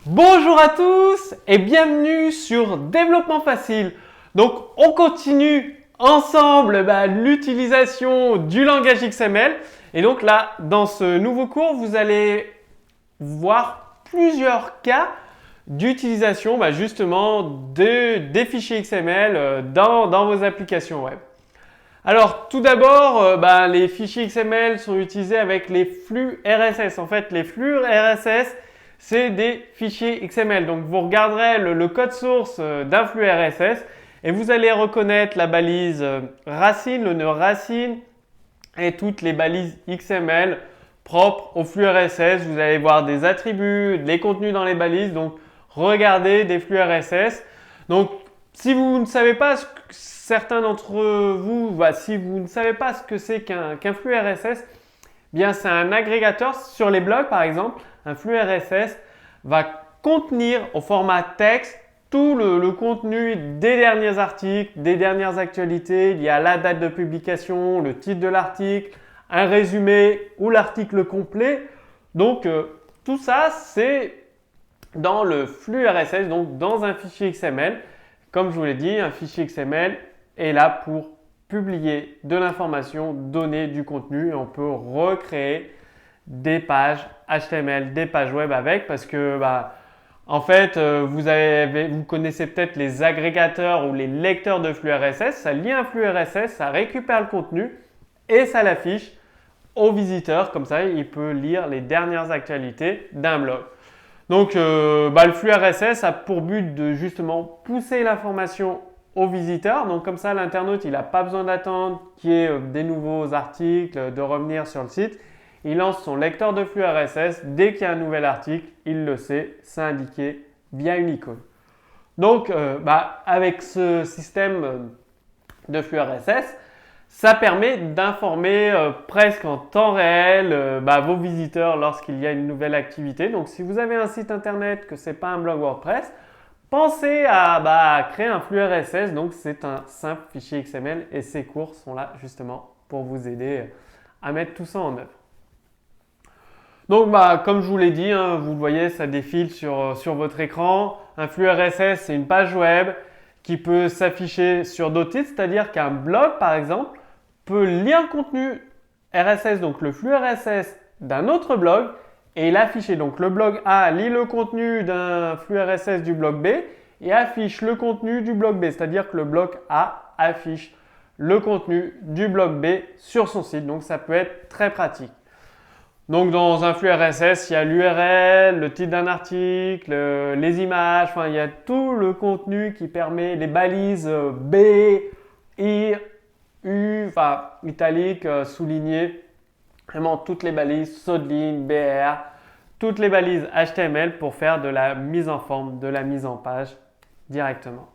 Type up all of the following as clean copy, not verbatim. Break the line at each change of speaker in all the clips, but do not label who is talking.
Bonjour à tous et bienvenue sur Développement Facile. Donc on continue ensemble l'utilisation du langage XML. Et donc là, dans ce nouveau cours, vous allez voir plusieurs cas d'utilisation justement des fichiers XML dans vos applications web. Alors tout d'abord, les fichiers XML sont utilisés avec les flux RSS. En fait, les flux RSS, c'est des fichiers XML. Donc vous regarderez le code source d'un flux RSS et vous allez reconnaître la balise racine, le nœud racine et toutes les balises XML propres au flux RSS. Vous allez voir des attributs, des contenus dans les balises. Donc regardez des flux RSS. Donc si vous ne savez pas certains d'entre vous, si vous ne savez pas ce que c'est qu'un flux RSS, bien c'est un agrégateur sur les blogs par exemple. Un flux RSS va contenir au format texte tout le contenu des derniers articles, des dernières actualités. Il y a la date de publication, le titre de l'article, un résumé ou l'article complet. Donc tout ça c'est dans le flux RSS, donc dans un fichier XML. Comme je vous l'ai dit, un fichier XML est là pour publier de l'information, donner du contenu et on peut recréer des pages HTML, des pages web avec parce que en fait vous connaissez peut-être les agrégateurs ou les lecteurs de flux RSS. Ça lit un flux RSS, ça récupère le contenu et ça l'affiche au visiteur. Comme ça, il peut lire les dernières actualités d'un blog. Donc le flux RSS a pour but de justement pousser l'information au visiteur. Donc comme ça, l'internaute il n'a pas besoin d'attendre qu'il y ait des nouveaux articles, de revenir sur le site. Il lance son lecteur de flux RSS. Dès qu'il y a un nouvel article, il le sait, c'est indiqué via une icône. Donc avec ce système de flux RSS, ça permet d'informer presque en temps réel vos visiteurs lorsqu'il y a une nouvelle activité. Donc si vous avez un site internet, que ce n'est pas un blog WordPress, pensez à créer un flux RSS. Donc c'est un simple fichier XML et ces cours sont là justement pour vous aider à mettre tout ça en œuvre. Donc comme je vous l'ai dit, vous le voyez, ça défile sur votre écran. Un flux RSS, c'est une page web qui peut s'afficher sur d'autres sites, c'est-à-dire qu'un blog par exemple peut lire le contenu RSS, donc le flux RSS d'un autre blog et l'afficher. Donc le blog A lit le contenu d'un flux RSS du blog B et affiche le contenu du blog B, c'est-à-dire que le blog A affiche le contenu du blog B sur son site. Donc ça peut être très pratique. Donc dans un flux RSS, il y a l'URL, le titre d'un article, les images, il y a tout le contenu qui permet les balises B, I, U, italique, souligné, vraiment toutes les balises, saut de ligne, BR, toutes les balises HTML pour faire de la mise en forme, de la mise en page directement.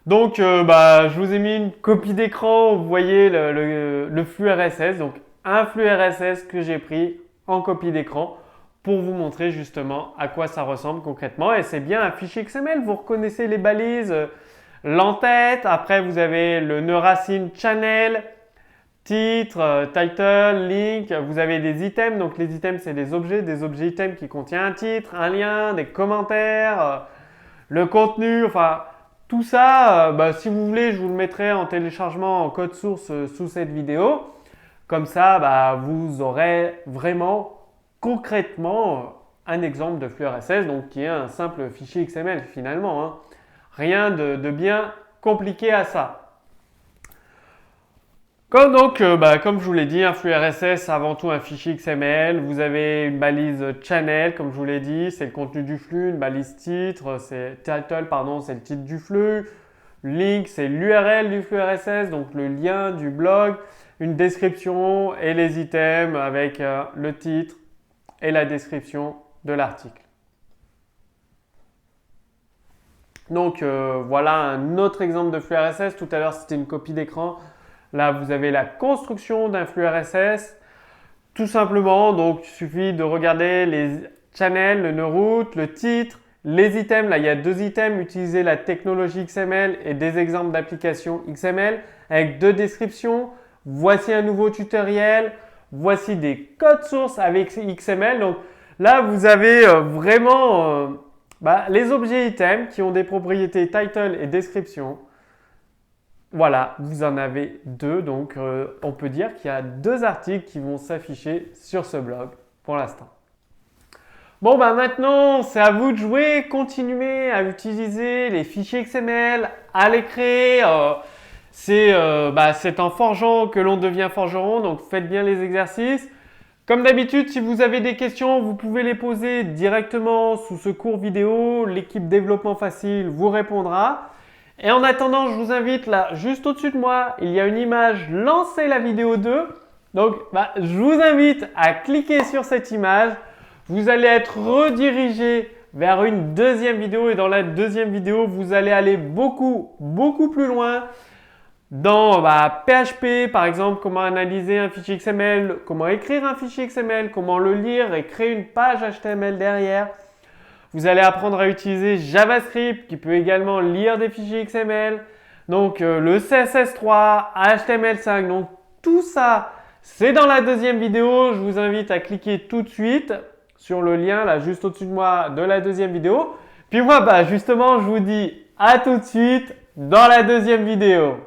Donc je vous ai mis une copie d'écran, vous voyez le flux RSS. Donc un flux RSS que j'ai pris en copie d'écran pour vous montrer justement à quoi ça ressemble concrètement. Et c'est bien un fichier XML, vous reconnaissez les balises, l'entête, après vous avez le nœud racine channel, titre, title, link, vous avez des items. Donc les items c'est des objets items qui contiennent un titre, un lien, des commentaires, le contenu, tout ça, si vous voulez, je vous le mettrai en téléchargement en code source sous cette vidéo. Comme ça, vous aurez vraiment concrètement un exemple de flux RSS, donc qui est un simple fichier XML finalement. Rien de bien compliqué à ça. Comme je vous l'ai dit, un flux RSS c'est avant tout un fichier XML. Vous avez une balise channel, comme je vous l'ai dit, c'est le contenu du flux. Une balise titre, c'est c'est le titre du flux. Link, c'est l'URL du flux RSS, donc le lien du blog. Une description et les items avec le titre et la description de l'article. Donc voilà un autre exemple de flux RSS. Tout à l'heure c'était une copie d'écran. Là vous avez la construction d'un flux RSS. Tout simplement, donc il suffit de regarder les channels, le nœud route, le titre, les items. Là il y a 2 items, utiliser la technologie XML et des exemples d'applications XML avec 2 descriptions. Voici un nouveau tutoriel, voici des codes sources avec XML. Donc Là, vous avez vraiment les objets items qui ont des propriétés title et description. Voilà, vous en avez deux, donc on peut dire qu'il y a deux articles qui vont s'afficher sur ce blog pour l'instant. Bon, maintenant, c'est à vous de jouer. Continuez à utiliser les fichiers XML, à les créer. C'est en forgeant que l'on devient forgeron, donc faites bien les exercices. Comme d'habitude, si vous avez des questions, vous pouvez les poser directement sous ce cours vidéo. L'équipe Développement Facile vous répondra. Et en attendant, je vous invite là, juste au-dessus de moi, il y a une image Lancez la vidéo 2. Donc, je vous invite à cliquer sur cette image. Vous allez être redirigé vers une deuxième vidéo et dans la deuxième vidéo, vous allez aller beaucoup plus loin dans PHP, par exemple, comment analyser un fichier XML, comment écrire un fichier XML, comment le lire et créer une page HTML derrière. Vous allez apprendre à utiliser JavaScript qui peut également lire des fichiers XML. Donc le CSS3, HTML5, donc tout ça, c'est dans la deuxième vidéo. Je vous invite à cliquer tout de suite sur le lien là juste au-dessus de moi de la deuxième vidéo. Puis moi, justement, je vous dis à tout de suite dans la deuxième vidéo.